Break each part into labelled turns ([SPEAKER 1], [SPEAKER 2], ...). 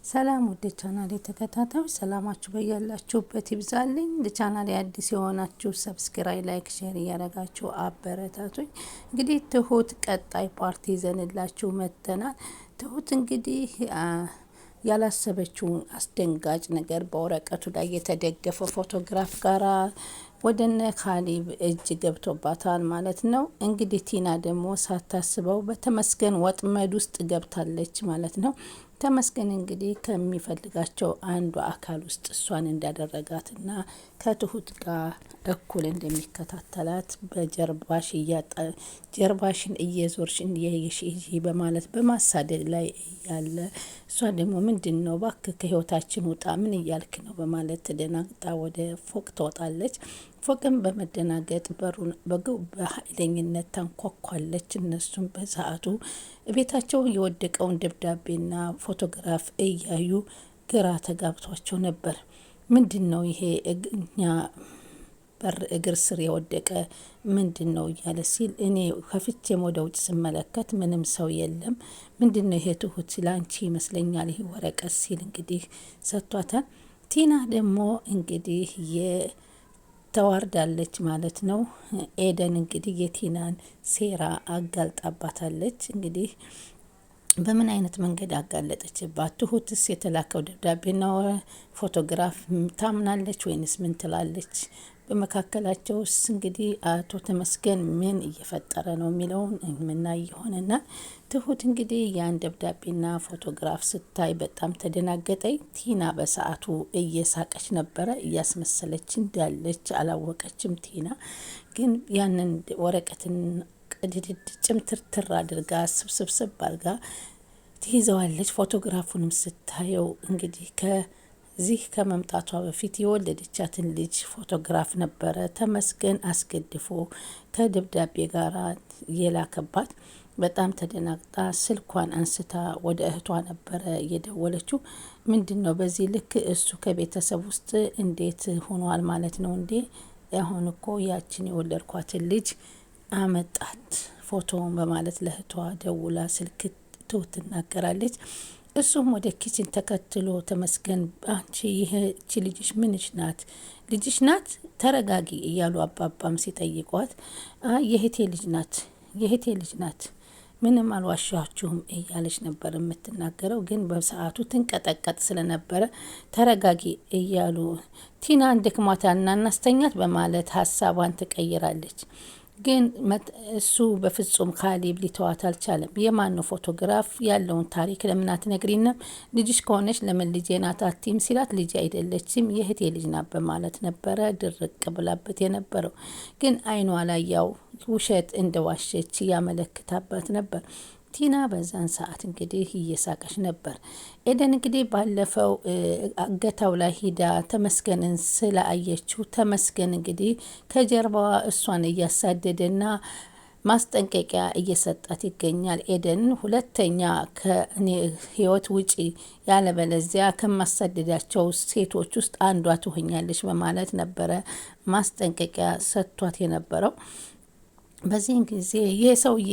[SPEAKER 1] ሰላም ውድ ቻናሌ ተከታታዮች ሰላማችሁ በያላችሁበት ይብዛልኝ። ለቻናሌ አዲስ የሆናችሁ ሰብስክራይብ፣ ላይክ፣ ሼር እያደረጋችሁ አበረታቱኝ። እንግዲህ ትሁት ቀጣይ ፓርቲ ይዘንላችሁ መጥተናል። ትሁት እንግዲህ ያላሰበችውን አስደንጋጭ ነገር በወረቀቱ ላይ የተደገፈ ፎቶግራፍ ጋራ ወደነ ካሌብ እጅ ገብቶባታል ማለት ነው። እንግዲህ ቲና ደግሞ ሳታስበው በተመስገን ወጥመድ ውስጥ ገብታለች ማለት ነው። ተመስገን እንግዲህ ከሚፈልጋቸው አንዱ አካል ውስጥ እሷን እንዳደረጋትና ከትሁት ጋር እኩል እንደሚከታተላት በጀርባሽ ጀርባሽን እየዞርሽ እንዲያይሽ በማለት በማሳደድ ላይ ያለ እሷ ደግሞ ምንድን ነው እባክህ ከህይወታችን ውጣ ምን እያልክ ነው በማለት ተደናግጣ ወደ ፎቅ ትወጣለች። ፎቅም በመደናገጥ በሩን በኃይለኝነት ታንኳኳለች። እነሱም በሰዓቱ ቤታቸው የወደቀውን ደብዳቤና ፎቶግራፍ እያዩ ግራ ተጋብቷቸው ነበር። ምንድን ነው ይሄ እኛ በር እግር ስር የወደቀ ምንድን ነው እያለ ሲል እኔ ከፍቼም ወደ ውጭ ስመለከት ምንም ሰው የለም። ምንድን ነው ይሄ ትሁት ለአንቺ ይመስለኛል ይሄ ወረቀት ሲል እንግዲህ ሰጥቷታል። ቲና ደግሞ እንግዲህ ተዋርዳለች ማለት ነው። ኤደን እንግዲህ የቲናን ሴራ አጋልጣባታለች። እንግዲህ በምን አይነት መንገድ አጋለጠችባት? ትሁትስ የተላከው ደብዳቤና ፎቶግራፍ ታምናለች ወይንስ ምን ትላለች? በመካከላቸውስ እንግዲህ አቶ ተመስገን ምን እየፈጠረ ነው የሚለውን የምናይ ይሆንና ትሁት እንግዲህ ያን ደብዳቤና ፎቶግራፍ ስታይ በጣም ተደናገጠኝ። ቲና በሰዓቱ እየሳቀች ነበረ፣ እያስመሰለች እንዳለች አላወቀችም። ቲና ግን ያንን ወረቀትን ቅድድድ ጭምትርትር አድርጋ ስብስብስብ አድርጋ ትይዘዋለች። ፎቶግራፉንም ስታየው እንግዲህ ከዚህ ከመምጣቷ በፊት የወለደቻትን ልጅ ፎቶግራፍ ነበረ ተመስገን አስገድፎ ከደብዳቤ ጋር የላከባት። በጣም ተደናግጣ ስልኳን አንስታ ወደ እህቷ ነበረ እየደወለችው። ምንድን ነው በዚህ ልክ እሱ ከቤተሰብ ውስጥ እንዴት ሆኗል ማለት ነው እንዴ? አሁን እኮ ያችን የወለድኳትን ልጅ አመጣት ፎቶውን በማለት ለእህቷ ደውላ ስልክ ትሁት ትናገራለች። እሱም ወደ ኪችን ተከትሎ ተመስገን አንቺ ይህቺ ልጅሽ ምንሽ ናት? ልጅሽ ናት? ተረጋጊ እያሉ አባባም ሲጠይቋት የእህቴ ልጅ ናት፣ የእህቴ ልጅ ናት፣ ምንም አልዋሻችሁም እያለች ነበር የምትናገረው። ግን በሰዓቱ ትንቀጠቀጥ ስለነበረ ተረጋጊ እያሉ ቲና እንድክሟታልና እናስተኛት በማለት ሀሳቧን ትቀይራለች። ግን እሱ በፍጹም ካሌብ ሊተዋት አልቻለም። የማን ነው ፎቶግራፍ ያለውን ታሪክ ለምን አትነግሪንም? ልጅሽ ከሆነች ለምን ልጄ ናት አትይም ሲላት ልጅ አይደለችም የእህቴ ልጅ ናት በማለት ነበረ ድርቅ ብላበት የነበረው። ግን አይኗ ላይ ያው ውሸት እንደዋሸች ያመለክታባት ነበር። ቲና በዛን ሰዓት እንግዲህ እየሳቀች ነበር። ኤደን እንግዲህ ባለፈው እገታው ላይ ሂዳ ተመስገንን ስላየችው ተመስገን እንግዲህ ከጀርባዋ እሷን እያሳደደና ማስጠንቀቂያ እየሰጣት ይገኛል። ኤደን ሁለተኛ ከእኔ ህይወት ውጪ ያለበለዚያ ከማሳደዳቸው ሴቶች ውስጥ አንዷ ትሆኛለች በማለት ነበረ ማስጠንቀቂያ ሰጥቷት የነበረው። በዚህን ጊዜ ይህ ሰውዬ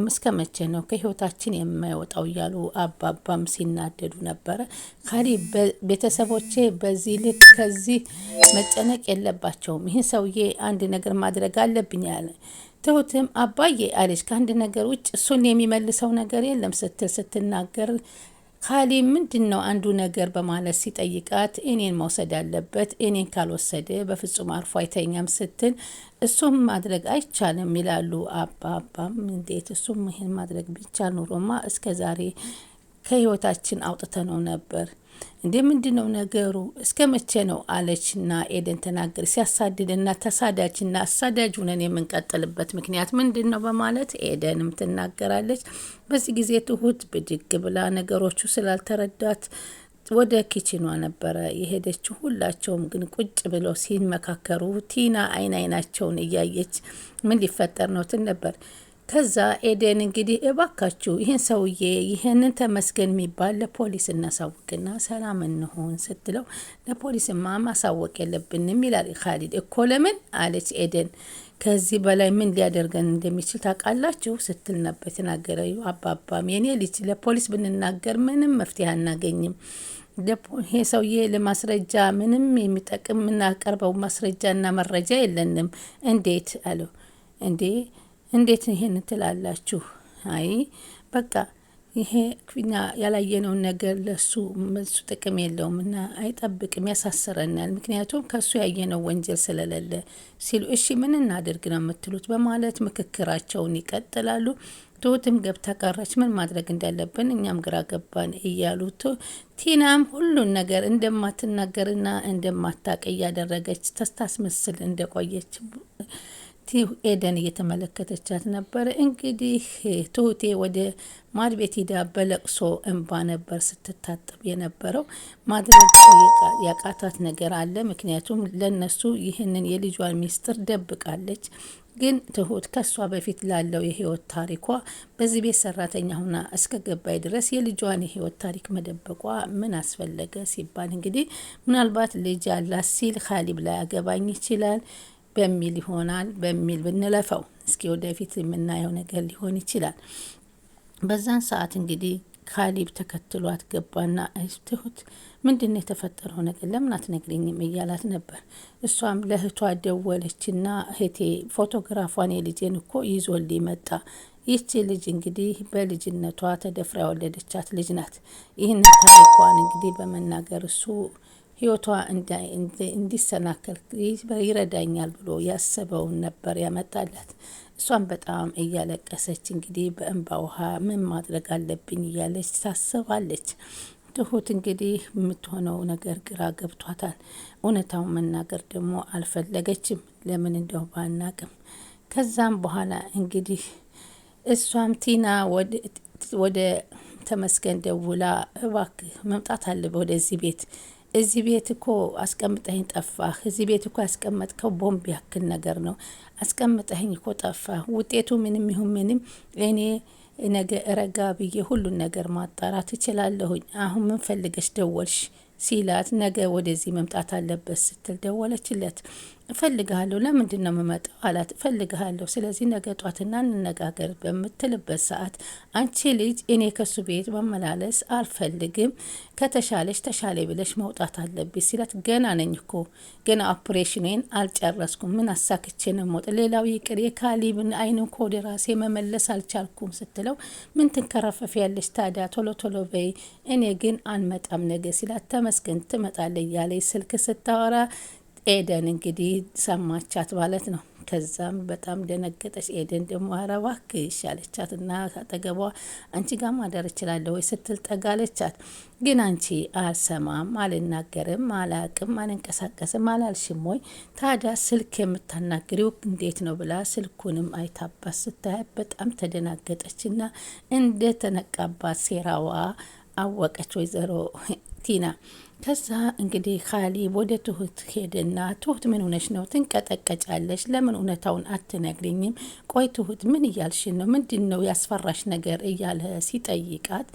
[SPEAKER 1] እስከ መቼ ነው ከህይወታችን የማይወጣው እያሉ አባባም ሲናደዱ ነበረ። ካሌብ ቤተሰቦቼ በዚህ ልክ ከዚህ መጨነቅ የለባቸውም፣ ይህን ሰውዬ አንድ ነገር ማድረግ አለብኝ ያለ። ትሁትም አባዬ አለች። ከአንድ ነገር ውጭ እሱን የሚመልሰው ነገር የለም ስትል ስትናገር ካሌብ ምንድን ነው አንዱ ነገር በማለት ሲጠይቃት እኔን መውሰድ አለበት፣ እኔን ካልወሰደ በፍጹም አርፎ አይተኛም ስትል እሱም ማድረግ አይቻልም ይላሉ አባባም። እንዴት እሱም ይህን ማድረግ ቢቻል ኑሮማ እስከ ዛሬ ከህይወታችን አውጥተነው ነበር። እንዴ ምንድን ነው ነገሩ? እስከ መቼ ነው አለችና ኤደን ተናገር። ሲያሳድድና ተሳዳጅና አሳዳጅ ሆነን የምንቀጥልበት ምክንያት ምንድን ነው በማለት ኤደንም ትናገራለች። በዚህ ጊዜ ትሁት ብድግ ብላ ነገሮቹ ስላልተረዳት ወደ ኪችኗ ነበረ የሄደችው። ሁላቸውም ግን ቁጭ ብለው ሲመካከሩ ቲና አይናቸውን እያየች ምን ሊፈጠር ነው ትል ነበር። ከዛ ኤደን እንግዲህ እባካችሁ ይህን ሰውዬ ይህንን ተመስገን የሚባል ለፖሊስ እናሳውቅና ሰላም እንሆን ስትለው ለፖሊስማ ማሳወቅ የለብንም ይላል ካሊድ። እኮ ለምን አለች ኤደን። ከዚህ በላይ ምን ሊያደርገን እንደሚችል ታውቃላችሁ ስትል ነበር የተናገረው። አባባም የኔ ልጅ ለፖሊስ ብንናገር ምንም መፍትሄ አናገኝም፣ ይሄ ሰውዬ ለማስረጃ ምንም የሚጠቅም የምናቀርበው ማስረጃና መረጃ የለንም። እንዴት አለው። እንዴት ይሄን ትላላችሁ? አይ በቃ ይሄ እኛ ያላየነውን ነገር ለሱ ጥቅም የለውም እና አይጠብቅም፣ ያሳስረናል። ምክንያቱም ከሱ ያየነው ወንጀል ስለሌለ ሲሉ እሺ ምን እናድርግ ነው የምትሉት በማለት ምክክራቸውን ይቀጥላሉ። ትሁትም ገብታ ቀረች። ምን ማድረግ እንዳለብን እኛም ግራ ገባን እያሉት ቲናም ሁሉን ነገር እንደማትናገርና እንደማታቅ እያደረገች ተስታስመስል እንደቆየች ኤደን እየተመለከተቻት ነበር። እንግዲህ ትሁቴ ወደ ማድቤት ሂዳ በለቅሶ እንባ ነበር ስትታጠብ የነበረው። ማድረግ ያቃታት ነገር አለ። ምክንያቱም ለነሱ ይህንን የልጇን ሚስጥር ደብቃለች። ግን ትሁት ከሷ በፊት ላለው የህይወት ታሪኳ በዚህ ቤት ሰራተኛ ሁና እስከ ገባይ ድረስ የልጇን የህይወት ታሪክ መደበቋ ምን አስፈለገ ሲባል እንግዲህ ምናልባት ልጅ አላት ሲል ካሊብ ላይ አገባኝ ይችላል በሚል ይሆናል በሚል ብንለፈው እስኪ ወደፊት የምናየው ነገር ሊሆን ይችላል። በዛን ሰዓት እንግዲህ ካሊብ ተከትሏት ገባና ትሁት ምንድነው የተፈጠረው ነገር ለምን አትነግሪኝም እያላት ነበር። እሷም ለእህቷ ደወለችና እህቴ ፎቶግራፏን የልጄን እኮ ይዞልኝ መጣ። ይህቺ ልጅ እንግዲህ በልጅነቷ ተደፍራ የወለደቻት ልጅ ናት። ይህን ታሪኳን እንግዲህ በመናገር እሱ ህይወቷ እንዲሰናከል ይረዳኛል ብሎ ያሰበውን ነበር ያመጣላት። እሷም በጣም እያለቀሰች እንግዲህ በእንባ ውሃ ምን ማድረግ አለብኝ እያለች ታስባለች። ትሁት እንግዲህ የምትሆነው ነገር ግራ ገብቷታል። እውነታውን መናገር ደግሞ አልፈለገችም። ለምን እንደው ባናቅም። ከዛም በኋላ እንግዲህ እሷም ቲና ወደ ተመስገን ደውላ እባክህ መምጣት አለብህ ወደዚህ ቤት፣ እዚህ ቤት እኮ አስቀምጠኝ ጠፋህ። እዚህ ቤት እኮ ያስቀመጥከው ቦምብ ያክል ነገር ነው። አስቀምጠኝ እኮ ጠፋህ። ውጤቱ ምንም ይሁን ምንም እኔ ነገ ረጋ ብዬ ሁሉን ነገር ማጣራት እችላለሁኝ። አሁን ምን ፈልገሽ ደወልሽ ሲላት ነገ ወደዚህ መምጣት አለበት ስትል ደወለችለት። እፈልግሃለሁ። ለምንድን ነው የምመጣው አላት። እፈልግሃለሁ፣ ስለዚህ ነገ ጧትና እንነጋገር በምትልበት ሰዓት አንቺ ልጅ እኔ ከሱ ቤት መመላለስ አልፈልግም፣ ከተሻለሽ ተሻለ ብለሽ መውጣት አለብሽ ሲላት ገና ነኝ እኮ ገና ኦፕሬሽንን አልጨረስኩም፣ ምን አሳክቼ ነው መውጣ፣ ሌላው ይቅር የካሊብን አይን እኮ ወደ ራሴ መመለስ አልቻልኩም ስትለው ምን ትንከረፈፍ ያለሽ ታዲያ ቶሎ ቶሎ በይ፣ እኔ ግን አንመጣም ነገ ሲላት ተመስገን ትመጣለች እያለች ስልክ ስታወራ ኤደን እንግዲህ ሰማቻት ማለት ነው። ከዛም በጣም ደነገጠች። ኤደን ደግሞ ኧረ እባክሽ አለቻት እና አጠገቧ አንቺ ጋር ማደር እችላለሁ ወይ ስትል ጠጋለቻት። ግን አንቺ አልሰማም፣ አልናገርም፣ አላቅም፣ አልንቀሳቀስም አላልሽም ወይ? ታዲያ ስልክ የምታናግሪው እንዴት ነው ብላ ስልኩንም አይታባት ስታይ በጣም ተደናገጠች እና እንደተነቃባት ሴራዋ አወቀች ወይዘሮ ቲና። ከዛ እንግዲህ ካሊብ ወደ ትሁት ሄደና ትሁት ምን ሆነሽ ነው ትንቀጠቀጫለሽ? ለምን እውነታውን አትነግሪኝም? ቆይ ትሁት ምን እያልሽን ነው? ምንድን ነው ያስፈራሽ ነገር እያለ ሲጠይቃት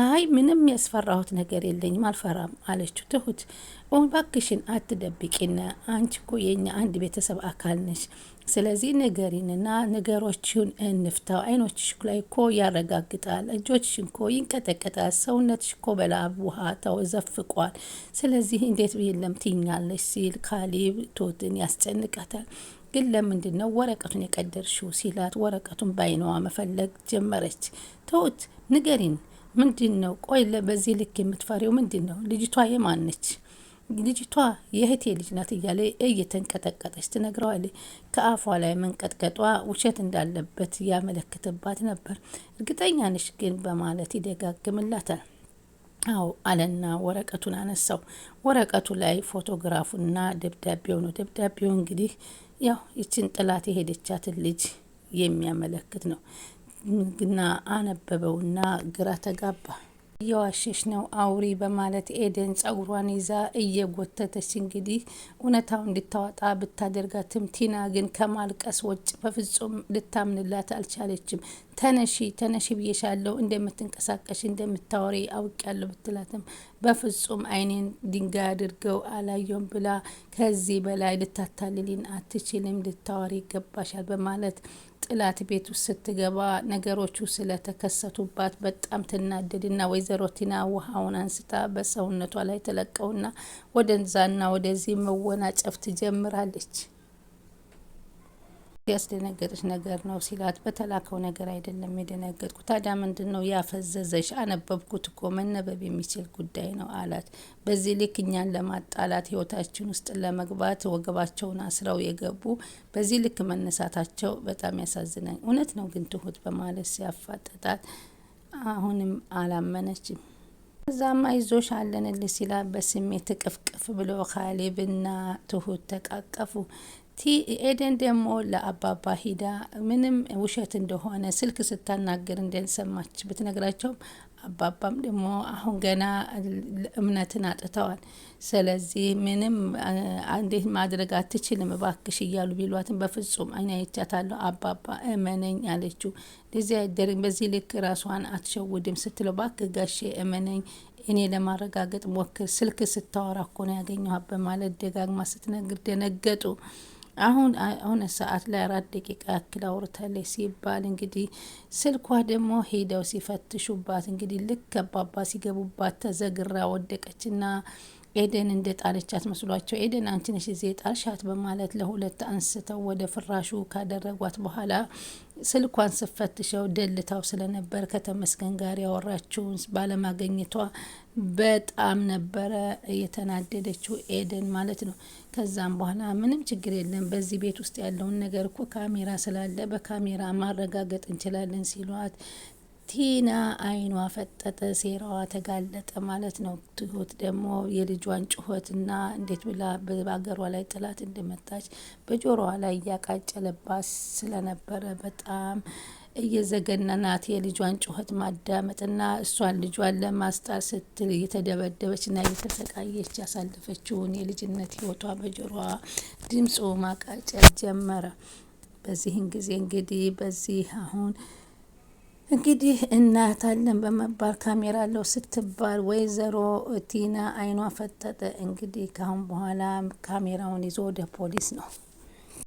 [SPEAKER 1] አይ ምንም ያስፈራሁት ነገር የለኝም አልፈራም አለችው። ትሁት እባክሽን አትደብቂና፣ አንቺ እኮ የኛ አንድ ቤተሰብ አካል ነሽ። ስለዚህ ንገሪንና ነገሮችን እንፍታው። አይኖችሽ ላይ እኮ ያረጋግጣል፣ እጆችሽ እኮ ይንቀጠቀጣል፣ ሰውነትሽ እኮ በላብ ውሃ ተዘፍቋል። ስለዚህ እንዴት ብዬለም ትኛለሽ ሲል ካሊብ ትሁትን ያስጨንቃታል። ግን ለምንድን ነው ወረቀቱን የቀደርሽው ሲላት ወረቀቱን ባይነዋ መፈለግ ጀመረች። ትሁት ንገሪን ምንድን ነው? ቆይ በዚህ ልክ የምትፈሪው ምንድን ነው? ልጅቷ የማን ነች? ልጅቷ የእህቴ ልጅ ናት እያለ እየተንቀጠቀጠች ትነግረዋለች። ከአፏ ላይ መንቀጥቀጧ ውሸት እንዳለበት ያመለክትባት ነበር። እርግጠኛ ነሽ ግን በማለት ይደጋግምላታል። አዎ አለና ወረቀቱን አነሳው። ወረቀቱ ላይ ፎቶግራፉና ደብዳቤው ነው። ደብዳቤው እንግዲህ ያው ይችን ጥላት የሄደቻትን ልጅ የሚያመለክት ነው። ግና አነበበውና ግራ ተጋባ። እየዋሸሽ ነው አውሪ በማለት ኤደን ጸጉሯን ይዛ እየጎተተች እንግዲህ እውነታው እንድታወጣ ብታደርጋትም ቲና ግን ከማልቀስ ውጭ በፍጹም ልታምንላት አልቻለችም። ተነሺ ብዬሻለሁ፣ እንደምትንቀሳቀሽ እንደምታወሪ አውቄያለሁ ብትላትም በፍጹም አይኔን ድንጋይ አድርገው አላየውም ብላ ከዚህ በላይ ልታታልሊን አትችልም፣ ልታወሪ ይገባሻል በማለት ጥላት ቤት ውስጥ ስትገባ ነገሮቹ ስለተከሰቱባት በጣም ትናደድና ወይዘሮ ቲና ውሃውን አንስታ በሰውነቷ ላይ ተለቀውና ወደዛና ወደዚህ መወናጨፍ ትጀምራለች። ያስደነገጠች ነገር ነው ሲላት፣ በተላከው ነገር አይደለም የደነገጥኩ። ታዲያ ምንድን ነው ያፈዘዘሽ? አነበብኩት እኮ መነበብ የሚችል ጉዳይ ነው አላት። በዚህ ልክ እኛን ለማጣላት ህይወታችን ውስጥ ለመግባት ወገባቸውን አስረው የገቡ በዚህ ልክ መነሳታቸው በጣም ያሳዝናኝ። እውነት ነው ግን ትሁት በማለት ሲያፋጠጣት አሁንም አላመነችም። እዛማ ይዞሽ አለንልሽ ሲላት በስሜት ቅፍቅፍ ብሎ ካሌብና ትሁት ተቃቀፉ። ኤደን ደግሞ ለአባባ ሂዳ ምንም ውሸት እንደሆነ ስልክ ስታናገር እንደሰማች ብትነግራቸውም አባባም ደግሞ አሁን ገና እምነትን አጥተዋል። ስለዚህ ምንም እንዴት ማድረግ አትችልም እባክሽ እያሉ ቢሏትን በፍጹም አይኔ አይቻታለሁ አባባ እመነኝ አለችው። ለዚህ አይደረግ በዚህ ልክ ራሷን አትሸውድም ስትለው እባክህ ጋሼ እመነኝ እኔ ለማረጋገጥ ሞክር ስልክ ስታወራ እኮ ነው ያገኘኋት በማለት ደጋግማ ስትነግር ደነገጡ። አሁን ሰዓት ላይ 4 ደቂቃ ያክል አውርታለች ሲባል እንግዲህ ስልኳ ደግሞ ሄደው ሲፈትሹባት እንግዲህ ልክ አባባ ሲገቡባት ተዘግራ ወደቀችና ኤደን እንደ ጣለቻት መስሏቸው ኤደን አንቺ ነሽ እዚህ ጣልሻት በማለት ለሁለት አንስተው ወደ ፍራሹ ካደረጓት በኋላ ስልኳን ስፈትሸው ደልታው ስለነበር ከተመስገን ጋር ያወራችውን ባለማገኘቷ በጣም ነበረ የተናደደችው ኤደን ማለት ነው። ከዛም በኋላ ምንም ችግር የለም በዚህ ቤት ውስጥ ያለውን ነገር እኮ ካሜራ ስላለ በካሜራ ማረጋገጥ እንችላለን ሲሏት ቲና አይኗ ፈጠጠ፣ ሴራዋ ተጋለጠ ማለት ነው። ትሁት ደግሞ የልጇን ጩኸትና እንዴት ብላ በአገሯ ላይ ጥላት እንደመጣች በጆሮዋ ላይ እያቃጨለባት ስለነበረ በጣም እየዘገነናት የልጇን ጩኸት ማዳመጥና እሷን ልጇን ለማስጣር ስትል እየተደበደበችና እየተሰቃየች ያሳለፈችውን የልጅነት ህይወቷ በጆሮዋ ድምፁ ማቃጨል ጀመረ። በዚህን ጊዜ እንግዲህ አሁን እንግዲህ እናያታለን በመባል ካሜራ አለው ስትባል ወይዘሮ ቲና አይኗ ፈጠጠ። እንግዲህ ካሁን በኋላ ካሜራውን ይዞ ወደ ፖሊስ ነው